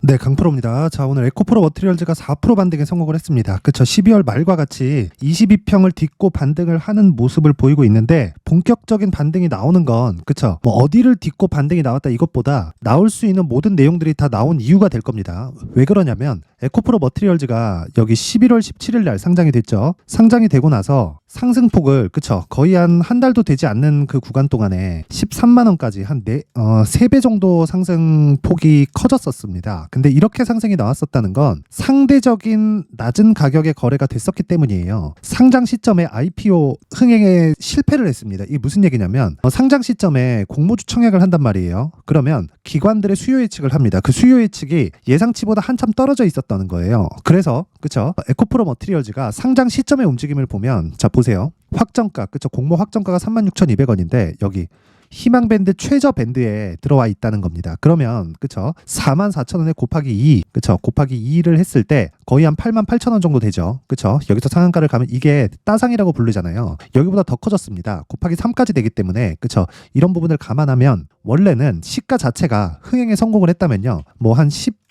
네, 강프로입니다. 자, 오늘 에코프로 머티리얼즈가 4% 반등에 성공을 했습니다. 그쵸? 12월 말과 같이 22평을 딛고 반등을 하는 모습을 보이고 있는데, 본격적인 반등이 나오는 건, 그쵸? 뭐 어디를 딛고 반등이 나왔다 이것보다 나올 수 있는 모든 내용들이 다 나온 이유가 될 겁니다. 왜 그러냐면, 에코프로 머티리얼즈가 여기 11월 17일 날 상장이 됐죠. 상장이 되고 나서 상승폭을, 그쵸? 거의 한 달도 되지 않는 그 구간 동안에 13만원까지 한 3배 정도 상승폭이 커졌었습니다. 근데 이렇게 상승이 나왔었다는 건 상대적인 낮은 가격에 거래가 됐었기 때문이에요. 상장 시점에 IPO 흥행에 실패를 했습니다. 이게 무슨 얘기냐면 상장 시점에 공모주 청약을 한단 말이에요. 그러면 기관들의 수요 예측을 합니다. 그 수요 예측이 예상치보다 한참 떨어져 있었다는 거예요. 그래서 그쵸? 에코프로 머티리얼즈가 상장 시점의 움직임을 보면 자 보세요. 확정가 그쵸? 공모 확정가가 36,200원인데 여기 희망밴드 최저 밴드에 들어와 있다는 겁니다. 그러면 그쵸? 44,000원에 곱하기 2 그쵸? 곱하기 2를 했을 때 거의 한 88,000원 정도 되죠. 그쵸? 여기서 상한가를 가면 이게 따상이라고 부르잖아요. 여기보다 더 커졌습니다. 곱하기 3까지 되기 때문에 그쵸? 이런 부분을 감안하면 원래는 시가 자체가 흥행에 성공을 했다면요. 뭐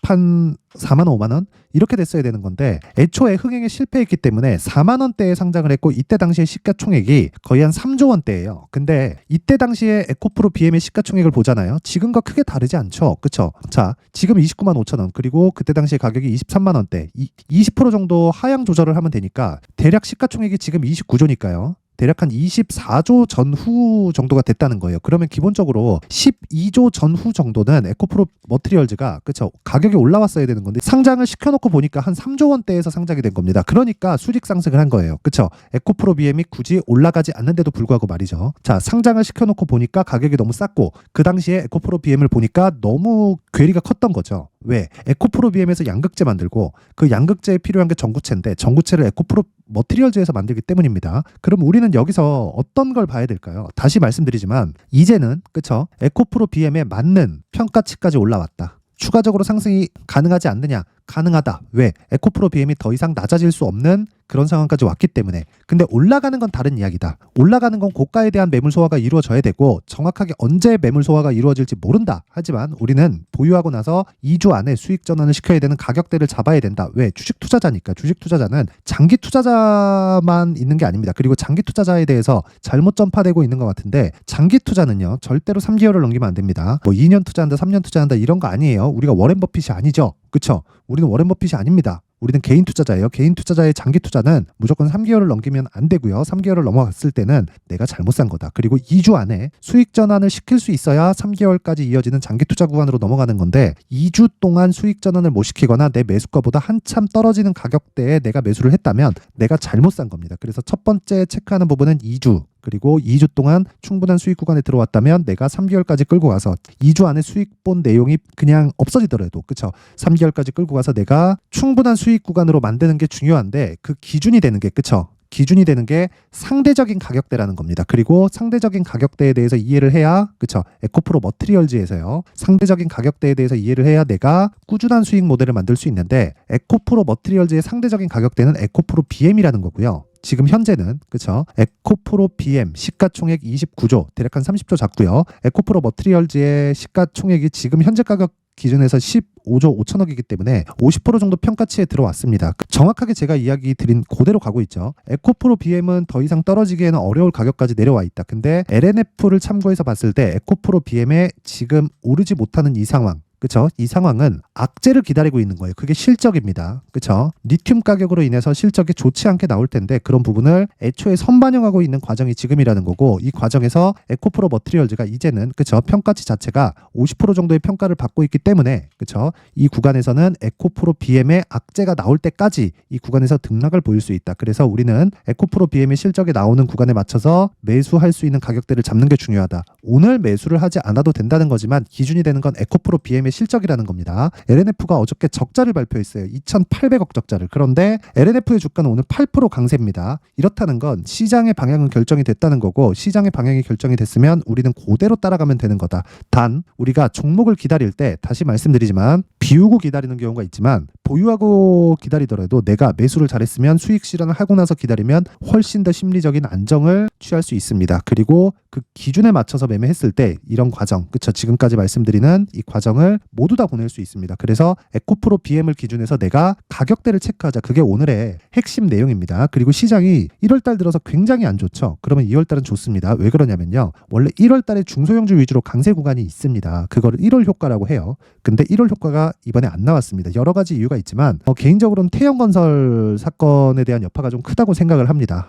한 4만원, 5만원? 이렇게 됐어야 되는 건데 애초에 흥행에 실패했기 때문에 4만원대에 상장을 했고 이때 당시에 시가총액이 거의 한 3조 원대예요. 근데 이때 당시에 에코프로 BM의 시가총액을 보잖아요. 지금과 크게 다르지 않죠. 그쵸? 자, 지금 29만 5천원 그리고 그때 당시에 가격이 23만원대 20% 정도 하향 조절을 하면 되니까 대략 시가총액이 지금 29조니까요. 대략 한 24조 전후 정도가 됐다는 거예요. 그러면 기본적으로 12조 전후 정도는 에코프로 머티리얼즈가 그쵸 가격이 올라왔어야 되는 건데 상장을 시켜놓고 보니까 한 3조 원대에서 상장이 된 겁니다. 그러니까 수직 상승을 한 거예요. 그쵸? 에코프로 BM이 굳이 올라가지 않는데도 불구하고 말이죠. 자, 상장을 시켜놓고 보니까 가격이 너무 쌌고 그 당시에 에코프로 BM을 보니까 너무 괴리가 컸던 거죠. 왜? 에코프로 BM에서 양극재 만들고 그 양극재에 필요한 게 전구체인데 전구체를 에코프로 머티리얼즈에서 만들기 때문입니다. 그럼 우리는 여기서 어떤 걸 봐야 될까요? 다시 말씀드리지만 이제는 그쵸? 에코프로 BM에 맞는 평가치까지 올라왔다. 추가적으로 상승이 가능하지 않느냐? 가능하다. 왜? 에코프로 BM이 더 이상 낮아질 수 없는 그런 상황까지 왔기 때문에. 근데 올라가는 건 다른 이야기다. 올라가는 건 고가에 대한 매물 소화가 이루어져야 되고 정확하게 언제 매물 소화가 이루어질지 모른다. 하지만 우리는 보유하고 나서 2주 안에 수익 전환을 시켜야 되는 가격대를 잡아야 된다. 왜? 주식 투자자니까. 주식 투자자는 장기 투자자만 있는 게 아닙니다. 그리고 장기 투자자에 대해서 잘못 전파되고 있는 것 같은데 장기 투자는요. 절대로 3개월을 넘기면 안 됩니다. 뭐 2년 투자한다, 3년 투자한다 이런 거 아니에요. 우리가 워렌 버핏이 아니죠. 그쵸? 우리는 워렌 버핏이 아닙니다. 우리는 개인 투자자예요. 개인 투자자의 장기 투자는 무조건 3개월을 넘기면 안 되고요. 3개월을 넘어갔을 때는 내가 잘못 산 거다. 그리고 2주 안에 수익 전환을 시킬 수 있어야 3개월까지 이어지는 장기 투자 구간으로 넘어가는 건데 2주 동안 수익 전환을 못 시키거나 내 매수가보다 한참 떨어지는 가격대에 내가 매수를 했다면 내가 잘못 산 겁니다. 그래서 첫 번째 체크하는 부분은 2주. 그리고 2주 동안 충분한 수익 구간에 들어왔다면 내가 3개월까지 끌고 가서 2주 안에 수익 본 내용이 그냥 없어지더라도 그쵸 3개월까지 끌고 가서 내가 충분한 수익 구간으로 만드는 게 중요한데 그 기준이 되는 게 그쵸 기준이 되는 게 상대적인 가격대라는 겁니다. 그리고 상대적인 가격대에 대해서 이해를 해야 그쵸 에코프로 머티리얼즈에서요 상대적인 가격대에 대해서 이해를 해야 내가 꾸준한 수익 모델을 만들 수 있는데 에코프로 머티리얼즈의 상대적인 가격대는 에코프로 BM이라는 거고요. 지금 현재는 그쵸 에코프로 BM 시가총액 29조 대략 한 30조 잡고요. 에코프로 머티리얼즈의 시가총액이 지금 현재 가격 기준에서 15조 5천억이기 때문에 50% 정도 평가치에 들어왔습니다. 정확하게 제가 이야기 드린 그대로 가고 있죠. 에코프로 BM은 더 이상 떨어지기에는 어려울 가격까지 내려와 있다. 근데 LNF를 참고해서 봤을 때 에코프로 BM에 지금 오르지 못하는 이 상황 그쵸? 이 상황은 악재를 기다리고 있는 거예요. 그게 실적입니다. 그쵸? 리튬 가격으로 인해서 실적이 좋지 않게 나올 텐데 그런 부분을 애초에 선반영하고 있는 과정이 지금이라는 거고 이 과정에서 에코프로 머티리얼즈가 이제는 그쵸? 평가치 자체가 50% 정도의 평가를 받고 있기 때문에 그쵸? 이 구간에서는 에코프로 BM의 악재가 나올 때까지 이 구간에서 등락을 보일 수 있다. 그래서 우리는 에코프로 BM의 실적이 나오는 구간에 맞춰서 매수할 수 있는 가격대를 잡는 게 중요하다. 오늘 매수를 하지 않아도 된다는 거지만 기준이 되는 건 에코프로 BM의 실적이라는 겁니다. LNF가 어저께 적자를 발표했어요. 2,800억 적자를. 그런데 LNF의 주가는 오늘 8% 강세입니다. 이렇다는 건 시장의 방향은 결정이 됐다는 거고 시장의 방향이 결정이 됐으면 우리는 그대로 따라가면 되는 거다. 단 우리가 종목을 기다릴 때 다시 말씀드리지만 비우고 기다리는 경우가 있지만 보유하고 기다리더라도 내가 매수를 잘했으면 수익 실현을 하고 나서 기다리면 훨씬 더 심리적인 안정을 취할 수 있습니다. 그리고 그 기준에 맞춰서 매매했을 때 이런 과정, 그쵸? 지금까지 말씀드리는 이 과정을 모두 다 보낼 수 있습니다. 그래서 에코프로 BM을 기준해서 내가 가격대를 체크하자. 그게 오늘의 핵심 내용입니다. 그리고 시장이 1월달 들어서 굉장히 안 좋죠. 그러면 2월달은 좋습니다. 왜 그러냐면요. 원래 1월달에 중소형주 위주로 강세 구간이 있습니다. 그거를 1월 효과라고 해요. 근데 1월 효과가 이번에 안 나왔습니다. 여러 가지 이유가 있지만 개인적으로는 태형건설 사건에 대한 여파가 좀 크다고 생각을 합니다.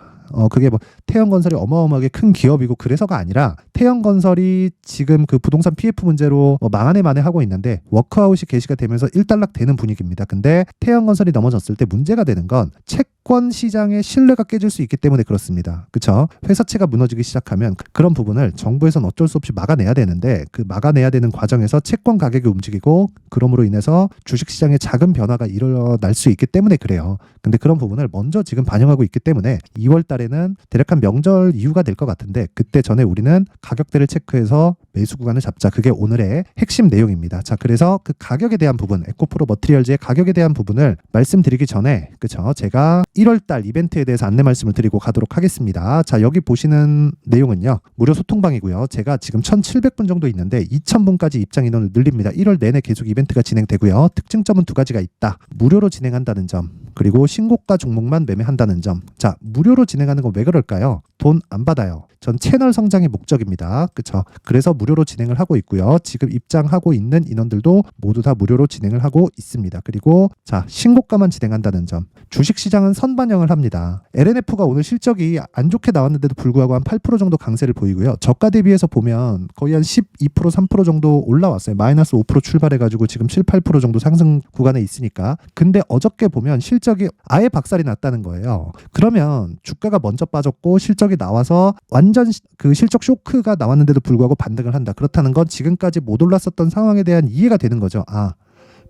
그게 뭐 태형건설이 어마어마하게 큰 기업이고 그래서가 아니라 태형건설이 지금 그 부동산 PF 문제로 망하네 만에 하고 있는데 워크아웃이 개시가 되면서 일단락 되는 분위기입니다. 근데 태형건설이 넘어졌을 때 문제가 되는 건 채권 시장의 신뢰가 깨질 수 있기 때문에 그렇습니다. 그렇죠? 회사채가 무너지기 시작하면 그런 부분을 정부에서는 어쩔 수 없이 막아내야 되는데 그 막아내야 되는 과정에서 채권 가격이 움직이고 그럼으로 인해서 주식시장에 작은 변화가 일어날 수 있기 때문에 그래요. 근데 그런 부분을 먼저 지금 반영하고 있기 때문에 2월 달에는 대략 한 명절 이후가 될 것 같은데 그때 전에 우리는 가격대를 체크해서 매수 구간을 잡자. 그게 오늘의 핵심 내용입니다. 자, 그래서 그 가격에 대한 부분, 에코프로 머티리얼즈의 가격에 대한 부분을 말씀드리기 전에 그쵸? 제가 1월 달 이벤트에 대해서 안내 말씀을 드리고 가도록 하겠습니다. 자, 여기 보시는 내용은요. 무료 소통방이고요. 제가 지금 1,700분 정도 있는데 2,000분까지 입장 인원을 늘립니다. 1월 내내 계속 이벤트가 진행되고요. 특징점은 두 가지가 있다. 무료로 진행한다는 점. 그리고 신고가 종목만 매매한다는 점. 자, 무료로 진행하는 건 왜 그럴까요? 돈 안 받아요. 전 채널 성장이 목적입니다. 그쵸? 그래서 무료로 진행을 하고 있고요. 지금 입장하고 있는 인원들도 모두 다 무료로 진행을 하고 있습니다. 그리고 자, 신고가만 진행한다는 점. 주식시장은 선반영을 합니다. LNF가 오늘 실적이 안 좋게 나왔는데도 불구하고 한 8% 정도 강세를 보이고요. 저가 대비해서 보면 거의 한 12%, 3% 정도 올라왔어요. 마이너스 5% 출발해가지고 지금 7, 8% 정도 상승 구간에 있으니까. 근데 어저께 보면 실적이 아예 박살이 났다는 거예요. 그러면 주가가 먼저 빠졌고 실적이 나와서 완전 그 실적 쇼크가 나왔는데도 불구하고 반등을 한다. 그렇다는 건 지금까지 못 올랐었던 상황에 대한 이해가 되는 거죠. 아,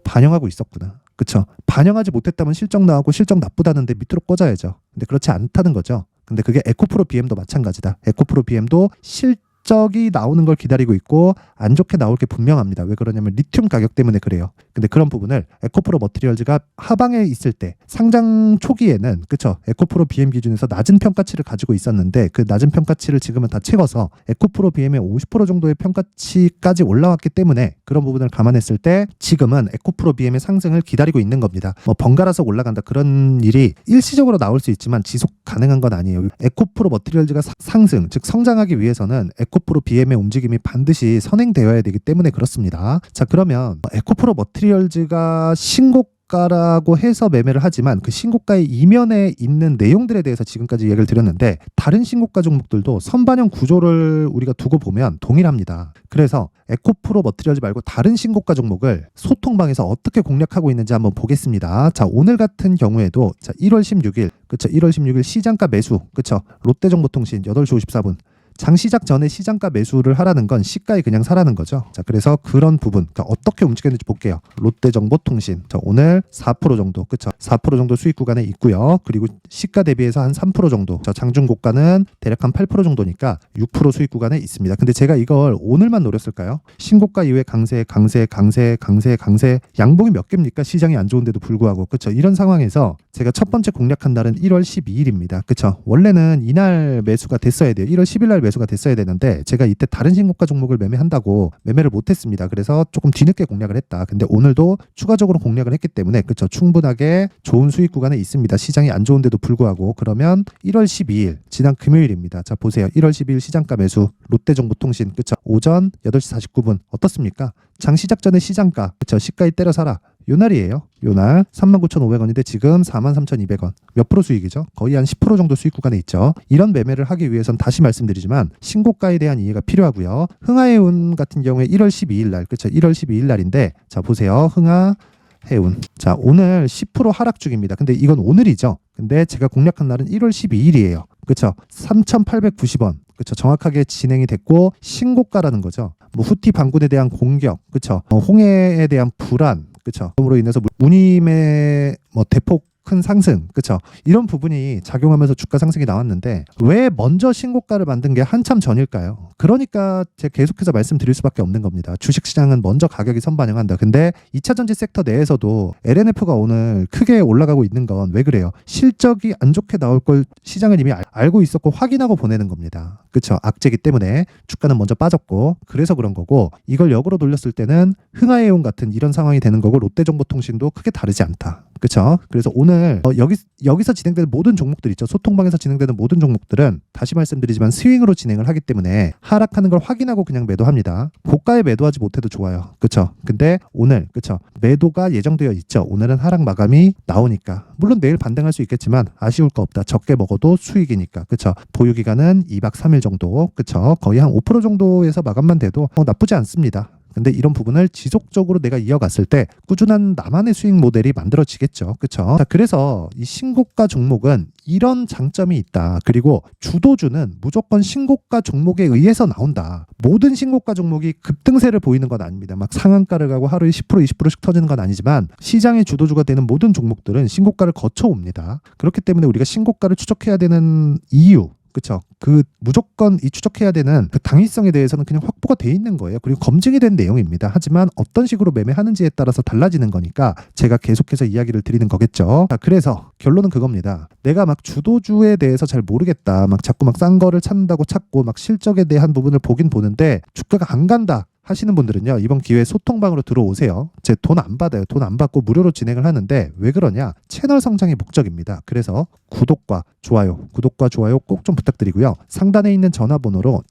반영하고 있었구나. 그쵸? 반영하지 못했다면 실적 나오고 실적 나쁘다는데 밑으로 꽂아야죠. 근데 그렇지 않다는 거죠. 근데 그게 에코프로 BM도 마찬가지다. 에코프로 BM도 실적이 나오는 걸 기다리고 있고 안 좋게 나올 게 분명합니다. 왜 그러냐면 리튬 가격 때문에 그래요. 근데 그런 부분을 에코프로 머티리얼즈가 하방에 있을 때 상장 초기에는 그쵸? 에코프로 BM 기준에서 낮은 평가치를 가지고 있었는데 그 낮은 평가치를 지금은 다 채워서 에코프로 BM의 50% 정도의 평가치까지 올라왔기 때문에 그런 부분을 감안했을 때 지금은 에코프로 BM의 상승을 기다리고 있는 겁니다. 뭐 번갈아서 올라간다 그런 일이 일시적으로 나올 수 있지만 지속 가능한 건 아니에요. 에코프로 머티리얼즈가 상승 즉 성장하기 위해서는 에코프로 BM의 움직임이 반드시 선행되어야 되기 때문에 그렇습니다. 자, 그러면 에코프로 머티리얼즈가 신고가라고 해서 매매를 하지만 그 신고가의 이면에 있는 내용들에 대해서 지금까지 얘기를 드렸는데 다른 신고가 종목들도 선반영 구조를 우리가 두고 보면 동일합니다. 그래서 에코프로 머티리얼즈 말고 다른 신고가 종목을 소통방에서 어떻게 공략하고 있는지 한번 보겠습니다. 자, 오늘 같은 경우에도 자, 1월 16일 그쵸? 1월 16일 시장가 매수 그쵸? 롯데정보통신 8시 54분 장 시작 전에 시장가 매수를 하라는 건 시가에 그냥 사라는 거죠. 자, 그래서 그런 부분 어떻게 움직였는지 볼게요. 롯데정보통신 자, 오늘 4% 정도 그쵸? 4% 정도 수익 구간에 있고요. 그리고 시가 대비해서 한 3% 정도 자, 장중고가는 대략 한 8% 정도니까 6% 수익 구간에 있습니다. 근데 제가 이걸 오늘만 노렸을까요? 신고가 이후에 강세 양봉이 몇 개입니까? 시장이 안 좋은데도 불구하고 그쵸? 이런 상황에서 제가 첫 번째 공략한 날은 1월 12일입니다. 그쵸? 원래는 이날 매수가 됐어야 돼요. 1월 10일 날 매수가 됐어야 되는데 제가 이때 다른 신고가 종목을 매매한다고 매매를 못했습니다. 그래서 조금 뒤늦게 공략을 했다. 근데 오늘도 추가적으로 공략을 했기 때문에 그쵸? 충분하게 좋은 수익 구간에 있습니다. 시장이 안 좋은데도 불구하고 그러면 1월 12일 지난 금요일입니다. 자, 보세요. 1월 12일 시장가 매수 롯데정보통신 그쵸? 오전 8시 49분 어떻습니까? 장 시작 전에 시장가 그쵸? 시가에 때려 사라. 요 날이에요. 요 날 39,500원인데 지금 43,200원. 몇 프로 수익이죠? 거의 한 10% 정도 수익 구간에 있죠. 이런 매매를 하기 위해선 다시 말씀드리지만 신고가에 대한 이해가 필요하고요. 흥하해운 같은 경우에 1월 12일 날 그렇죠? 1월 12일 날인데 자, 보세요. 흥하해운. 자, 오늘 10% 하락 중입니다. 근데 이건 오늘이죠. 근데 제가 공략한 날은 1월 12일이에요. 그렇죠? 3,890원. 그렇죠. 정확하게 진행이 됐고 신고가라는 거죠. 뭐 후티 반군에 대한 공격, 그렇죠. 홍해에 대한 불안, 그렇죠. 그로 인해서 운임의 뭐 대폭 큰 상승, 그쵸? 이런 부분이 작용하면서 주가 상승이 나왔는데 왜 먼저 신고가를 만든 게 한참 전일까요? 그러니까 제가 계속해서 말씀드릴 수밖에 없는 겁니다. 주식시장은 먼저 가격이 선반영한다. 근데 2차전지 섹터 내에서도 LNF가 오늘 크게 올라가고 있는 건 왜 그래요? 실적이 안 좋게 나올 걸 시장은 이미 알고 있었고 확인하고 보내는 겁니다. 그쵸? 악재기 때문에 주가는 먼저 빠졌고 그래서 그런 거고, 이걸 역으로 돌렸을 때는 흥하해용 같은 이런 상황이 되는 거고, 롯데정보통신도 크게 다르지 않다. 그렇죠? 그래서 오늘 여기서 진행되는 모든 종목들 있죠. 소통방에서 진행되는 모든 종목들은 다시 말씀드리지만 스윙으로 진행을 하기 때문에 하락하는 걸 확인하고 그냥 매도합니다. 고가에 매도하지 못해도 좋아요. 그렇죠? 근데 오늘 그렇죠? 매도가 예정되어 있죠. 오늘은 하락 마감이 나오니까 물론 내일 반등할 수 있겠지만 아쉬울 거 없다. 적게 먹어도 수익이니까. 그렇죠? 보유 기간은 2박 3일 정도. 그렇죠? 거의 한 5% 정도에서 마감만 돼도 나쁘지 않습니다. 근데 이런 부분을 지속적으로 내가 이어갔을 때 꾸준한 나만의 수익 모델이 만들어지겠죠. 그렇죠? 자, 그래서 이 신고가 종목은 이런 장점이 있다. 그리고 주도주는 무조건 신고가 종목에 의해서 나온다. 모든 신고가 종목이 급등세를 보이는 건 아닙니다. 막 상한가를 가고 하루에 10% 20%씩 터지는 건 아니지만 시장의 주도주가 되는 모든 종목들은 신고가를 거쳐옵니다. 그렇기 때문에 우리가 신고가를 추적해야 되는 이유, 그렇죠? 그 무조건 이 추적해야 되는 그 당위성에 대해서는 그냥 확보가 돼 있는 거예요. 그리고 검증이 된 내용입니다. 하지만 어떤 식으로 매매하는지에 따라서 달라지는 거니까 제가 계속해서 이야기를 드리는 거겠죠. 자, 그래서 결론은 그겁니다. 내가 막 주도주에 대해서 잘 모르겠다. 막 자꾸 막 싼 거를 찾는다고 찾고 막 실적에 대한 부분을 보긴 보는데 주가가 안 간다 하시는 분들은요, 이번 기회에 소통방으로 들어오세요. 제 돈 안 받아요. 돈 안 받고 무료로 진행을 하는데 왜 그러냐? 채널 성장이 목적입니다. 그래서 구독과 좋아요 꼭 좀 부탁드리고요. 상단에 있는 전화번호로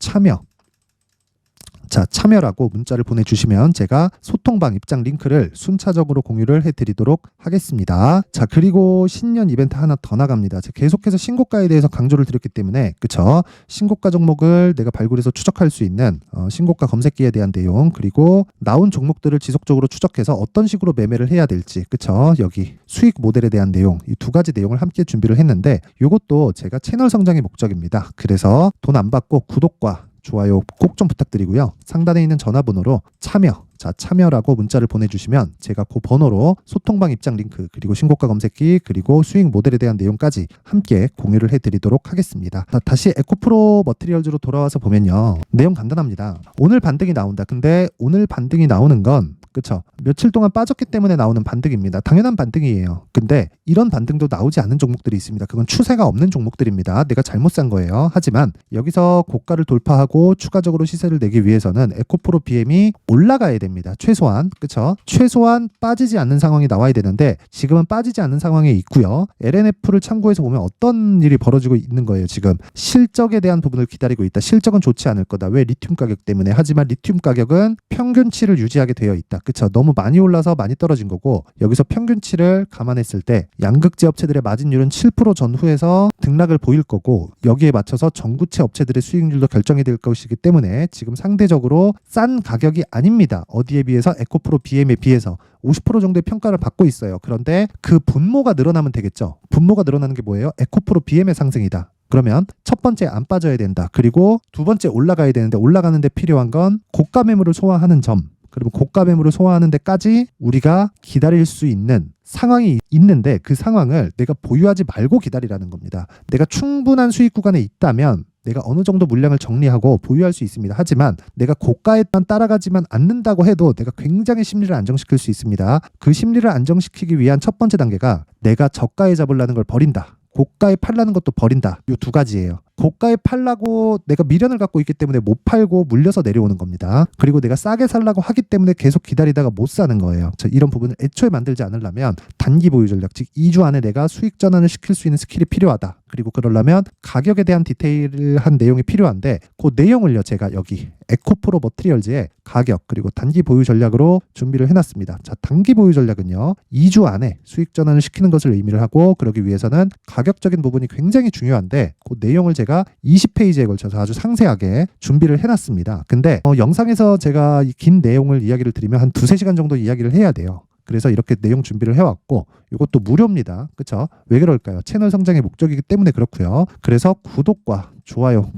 참여라고 문자를 보내주시면 제가 소통방 입장 링크를 순차적으로 공유를 해드리도록 하겠습니다. 자, 그리고 신년 이벤트 하나 더 나갑니다. 제가 계속해서 신고가에 대해서 강조를 드렸기 때문에, 그쵸? 신고가 종목을 내가 발굴해서 추적할 수 있는 신고가 검색기에 대한 내용, 그리고 나온 종목들을 지속적으로 추적해서 어떤 식으로 매매를 해야 될지, 그쵸? 여기 수익 모델에 대한 내용, 이 두 가지 내용을 함께 준비를 했는데 이것도 제가 채널 성장의 목적입니다. 그래서 돈 안 받고 구독과 좋아요 꼭 좀 부탁드리고요. 상단에 있는 전화번호로 참여라고 문자를 보내주시면 제가 그 번호로 소통방 입장 링크, 그리고 신고가 검색기, 그리고 수익 모델에 대한 내용까지 함께 공유를 해드리도록 하겠습니다. 다시 에코프로 머티리얼즈로 돌아와서 보면요, 내용 간단합니다. 오늘 반등이 나온다. 근데 오늘 반등이 나오는 건 그쵸? 며칠 동안 빠졌기 때문에 나오는 반등입니다. 당연한 반등이에요. 근데 이런 반등도 나오지 않는 종목들이 있습니다. 그건 추세가 없는 종목들입니다. 내가 잘못 산 거예요. 하지만 여기서 고가를 돌파하고 추가적으로 시세를 내기 위해서는 에코프로 BM이 올라가야 됩니다. 최소한. 그쵸? 최소한 빠지지 않는 상황이 나와야 되는데 지금은 빠지지 않는 상황에 있고요. LNF를 참고해서 보면 어떤 일이 벌어지고 있는 거예요. 지금 실적에 대한 부분을 기다리고 있다. 실적은 좋지 않을 거다. 왜? 리튬 가격 때문에. 하지만 리튬 가격은 평균치를 유지하게 되어 있다. 그쵸? 너무 많이 올라서 많이 떨어진 거고, 여기서 평균치를 감안했을 때 양극재 업체들의 마진율은 7% 전후에서 등락을 보일 거고, 여기에 맞춰서 전구체 업체들의 수익률도 결정이 될 것이기 때문에 지금 상대적으로 싼 가격이 아닙니다. 어디에 비해서? 에코프로 BM에 비해서 50% 정도의 평가를 받고 있어요. 그런데 그 분모가 늘어나면 되겠죠. 분모가 늘어나는 게 뭐예요? 에코프로 BM의 상승이다. 그러면 첫 번째 안 빠져야 된다. 그리고 두 번째 올라가야 되는데, 올라가는 데 필요한 건 고가 매물을 소화하는 점, 그리고 고가 매물을 소화하는 데까지 우리가 기다릴 수 있는 상황이 있는데, 그 상황을 내가 보유하지 말고 기다리라는 겁니다. 내가 충분한 수익 구간에 있다면 내가 어느 정도 물량을 정리하고 보유할 수 있습니다. 하지만 내가 고가에만 따라가지만 않는다고 해도 내가 굉장히 심리를 안정시킬 수 있습니다. 그 심리를 안정시키기 위한 첫 번째 단계가 내가 저가에 잡으려는 걸 버린다. 고가에 팔라는 것도 버린다. 이 두 가지예요. 고가에 팔라고 내가 미련을 갖고 있기 때문에 못 팔고 물려서 내려오는 겁니다. 그리고 내가 싸게 살라고 하기 때문에 계속 기다리다가 못 사는 거예요. 이런 부분을 애초에 만들지 않으려면 단기 보유 전략, 즉 2주 안에 내가 수익 전환을 시킬 수 있는 스킬이 필요하다. 그리고 그러려면 가격에 대한 디테일한 내용이 필요한데, 그 내용을요 제가 여기 에코프로 머티리얼즈의 가격 그리고 단기 보유 전략으로 준비를 해놨습니다. 자, 단기 보유 전략은요 2주 안에 수익 전환을 시키는 것을 의미를 하고, 그러기 위해서는 가격적인 부분이 굉장히 중요한데 그 내용을 제가 20페이지에 걸쳐서 아주 상세하게 준비를 해놨습니다. 근데 영상에서 제가 이 긴 내용을 이야기를 드리면 한 2-3시간 정도 이야기를 해야 돼요. 그래서 이렇게 내용 준비를 해왔고 이것도 무료입니다. 그쵸? 왜 그럴까요? 채널 성장의 목적이기 때문에 그렇고요. 그래서 구독과 좋아요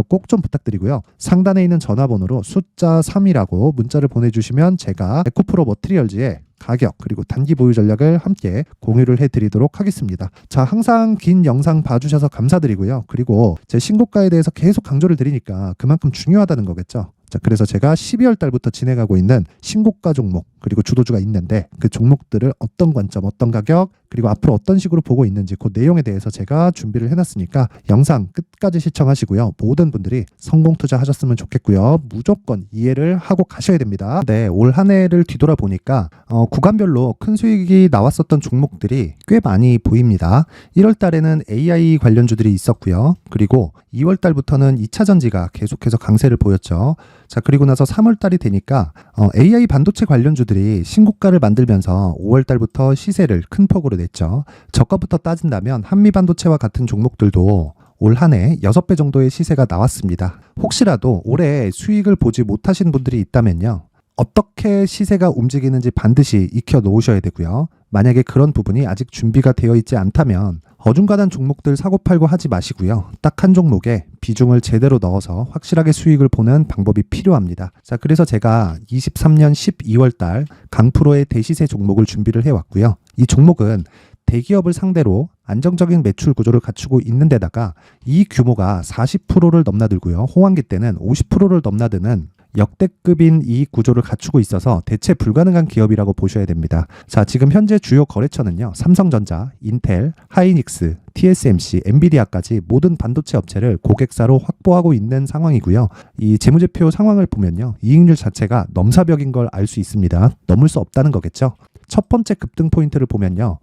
꼭 좀 부탁드리고요. 상단에 있는 전화번호로 숫자 3이라고 문자를 보내주시면 제가 에코프로 머티리얼즈의 가격 그리고 단기 보유 전략을 함께 공유를 해드리도록 하겠습니다. 자, 항상 긴 영상 봐주셔서 감사드리고요. 그리고 제 신고가에 대해서 계속 강조를 드리니까 그만큼 중요하다는 거겠죠. 자, 그래서 제가 12월 달부터 진행하고 있는 신고가 종목 그리고 주도주가 있는데 그 종목들을 어떤 관점, 어떤 가격 그리고 앞으로 어떤 식으로 보고 있는지 그 내용에 대해서 제가 준비를 해놨으니까 영상 끝까지 시청하시고요. 모든 분들이 성공 투자하셨으면 좋겠고요. 무조건 이해를 하고 가셔야 됩니다. 네, 올 한 해를 뒤돌아보니까 구간별로 큰 수익이 나왔었던 종목들이 꽤 많이 보입니다. 1월 달에는 AI 관련주들이 있었고요. 그리고 2월 달부터는 2차 전지가 계속해서 강세를 보였죠. 자, 그리고 나서 3월 달이 되니까 AI 반도체 관련주들이 신고가를 만들면서 5월 달부터 시세를 큰 폭으로 냈죠. 저가부터 따진다면 한미 반도체와 같은 종목들도 올 한 해 6배 정도의 시세가 나왔습니다. 혹시라도 올해 수익을 보지 못하신 분들이 있다면요. 어떻게 시세가 움직이는지 반드시 익혀 놓으셔야 되고요. 만약에 그런 부분이 아직 준비가 되어 있지 않다면 어중간한 종목들 사고팔고 하지 마시고요. 딱 한 종목에 비중을 제대로 넣어서 확실하게 수익을 보는 방법이 필요합니다. 자, 그래서 제가 23년 12월 달 강프로의 대시세 종목을 준비를 해왔고요. 이 종목은 대기업을 상대로 안정적인 매출 구조를 갖추고 있는 데다가 이 규모가 40%를 넘나들고요. 호황기 때는 50%를 넘나드는 역대급인 이익 구조를 갖추고 있어서 대체 불가능한 기업이라고 보셔야 됩니다. 자, 지금 현재 주요 거래처는요. 삼성전자, 인텔, 하이닉스, TSMC, 엔비디아까지 모든 반도체 업체를 고객사로 확보하고 있는 상황이고요. 이 재무제표 상황을 보면요. 이익률 자체가 넘사벽인 걸 알 수 있습니다. 넘을 수 없다는 거겠죠. 첫 번째 급등 포인트를 보면요.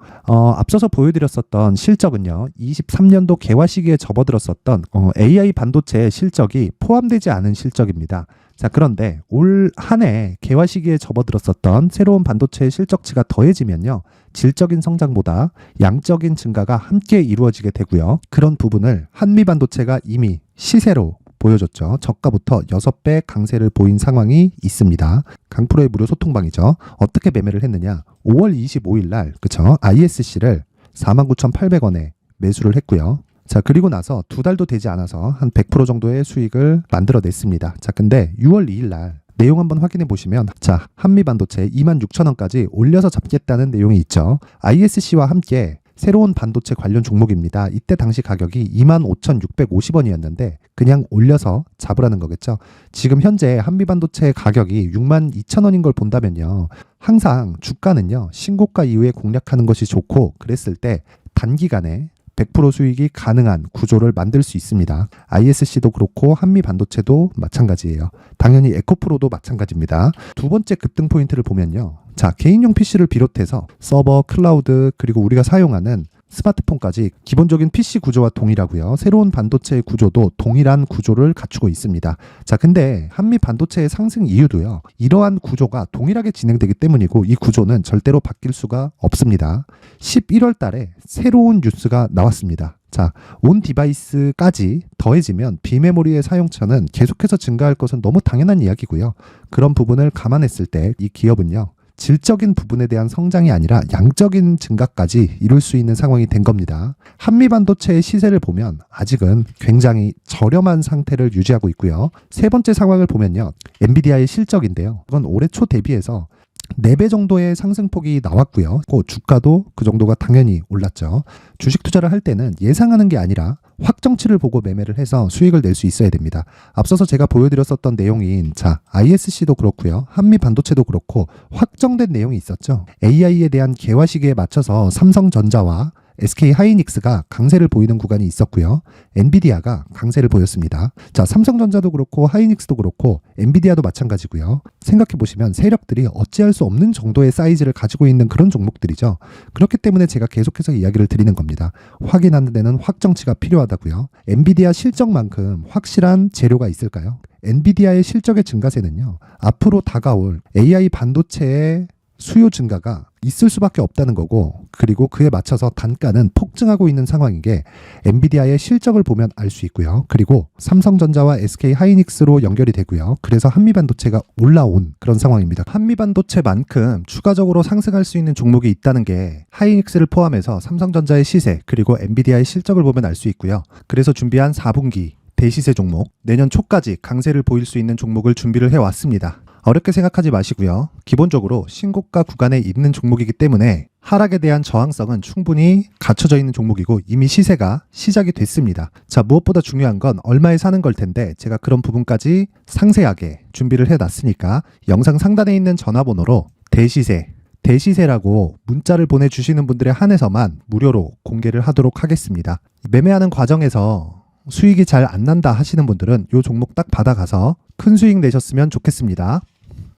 앞서서 보여드렸었던 실적은요. 23년도 개화 시기에 접어들었었던 AI 반도체 실적이 포함되지 않은 실적입니다. 자, 그런데 올 한 해 개화 시기에 접어들었었던 새로운 반도체 실적치가 더해지면요. 질적인 성장보다 양적인 증가가 함께 이루어지게 되고요. 그런 부분을 한미 반도체가 이미 시세로 보여줬죠. 저가부터 6배 강세를 보인 상황이 있습니다. 강프로의 무료 소통방이죠. 어떻게 매매를 했느냐. 5월 25일 날 그쵸? ISC를 49,800원에 매수를 했고요. 자, 그리고 나서 2달도 되지 않아서 한 100% 정도의 수익을 만들어냈습니다. 자, 근데 6월 2일 날 내용 한번 확인해 보시면 자, 한미반도체 26,000원까지 올려서 잡겠다는 내용이 있죠. ISC와 함께 새로운 반도체 관련 종목입니다. 이때 당시 가격이 25,650원이었는데 그냥 올려서 잡으라는 거겠죠. 지금 현재 한미반도체 가격이 62,000원인 걸 본다면요. 항상 주가는요. 신고가 이후에 공략하는 것이 좋고 그랬을 때 단기간에 100% 수익이 가능한 구조를 만들 수 있습니다. ISC도 그렇고 한미 반도체도 마찬가지예요. 당연히 에코프로도 마찬가지입니다. 두 번째 급등 포인트를 보면요. 자, 개인용 PC를 비롯해서 서버, 클라우드, 그리고 우리가 사용하는 스마트폰까지 기본적인 PC 구조와 동일하고요. 새로운 반도체의 구조도 동일한 구조를 갖추고 있습니다. 자, 근데 한미 반도체의 상승 이유도요. 이러한 구조가 동일하게 진행되기 때문이고 이 구조는 절대로 바뀔 수가 없습니다. 11월 달에 새로운 뉴스가 나왔습니다. 자, 온 디바이스까지 더해지면 비메모리의 사용처는 계속해서 증가할 것은 너무 당연한 이야기고요. 그런 부분을 감안했을 때 이 기업은요. 질적인 부분에 대한 성장이 아니라 양적인 증가까지 이룰 수 있는 상황이 된 겁니다. 한미 반도체의 시세를 보면 아직은 굉장히 저렴한 상태를 유지하고 있고요. 세 번째 상황을 보면요. 엔비디아의 실적인데요. 이건 올해 초 대비해서 4배 정도의 상승폭이 나왔고요. 주가도 그 정도가 당연히 올랐죠. 주식 투자를 할 때는 예상하는 게 아니라 확정치를 보고 매매를 해서 수익을 낼 수 있어야 됩니다. 앞서서 제가 보여드렸었던 내용인 자, ISC도 그렇고요. 한미 반도체도 그렇고 확정된 내용이 있었죠. AI에 대한 개화 시기에 맞춰서 삼성전자와 SK 하이닉스가 강세를 보이는 구간이 있었고요. 엔비디아가 강세를 보였습니다. 자, 삼성전자도 그렇고 하이닉스도 그렇고 엔비디아도 마찬가지고요. 생각해 보시면 세력들이 어찌할 수 없는 정도의 사이즈를 가지고 있는 그런 종목들이죠. 그렇기 때문에 제가 계속해서 이야기를 드리는 겁니다. 확인하는 데는 확정치가 필요하다고요. 엔비디아 실적만큼 확실한 재료가 있을까요? 엔비디아의 실적의 증가세는요. 앞으로 다가올 AI 반도체의 수요 증가가 있을 수밖에 없다는 거고, 그리고 그에 맞춰서 단가는 폭증하고 있는 상황인 게 엔비디아의 실적을 보면 알 수 있고요. 그리고 삼성전자와 SK 하이닉스로 연결이 되고요. 그래서 한미반도체가 올라온 그런 상황입니다. 한미반도체만큼 추가적으로 상승할 수 있는 종목이 있다는 게 하이닉스를 포함해서 삼성전자의 시세 그리고 엔비디아의 실적을 보면 알 수 있고요. 그래서 준비한 4분기 대시세 종목, 내년 초까지 강세를 보일 수 있는 종목을 준비를 해왔습니다. 어렵게 생각하지 마시고요. 기본적으로 신고가 구간에 있는 종목이기 때문에 하락에 대한 저항성은 충분히 갖춰져 있는 종목이고 이미 시세가 시작이 됐습니다. 자, 무엇보다 중요한 건 얼마에 사는 걸 텐데 제가 그런 부분까지 상세하게 준비를 해놨으니까 영상 상단에 있는 전화번호로 대시세라고 문자를 보내주시는 분들에 한해서만 무료로 공개를 하도록 하겠습니다. 매매하는 과정에서 수익이 잘 안 난다 하시는 분들은 이 종목 딱 받아가서 큰 수익 내셨으면 좋겠습니다.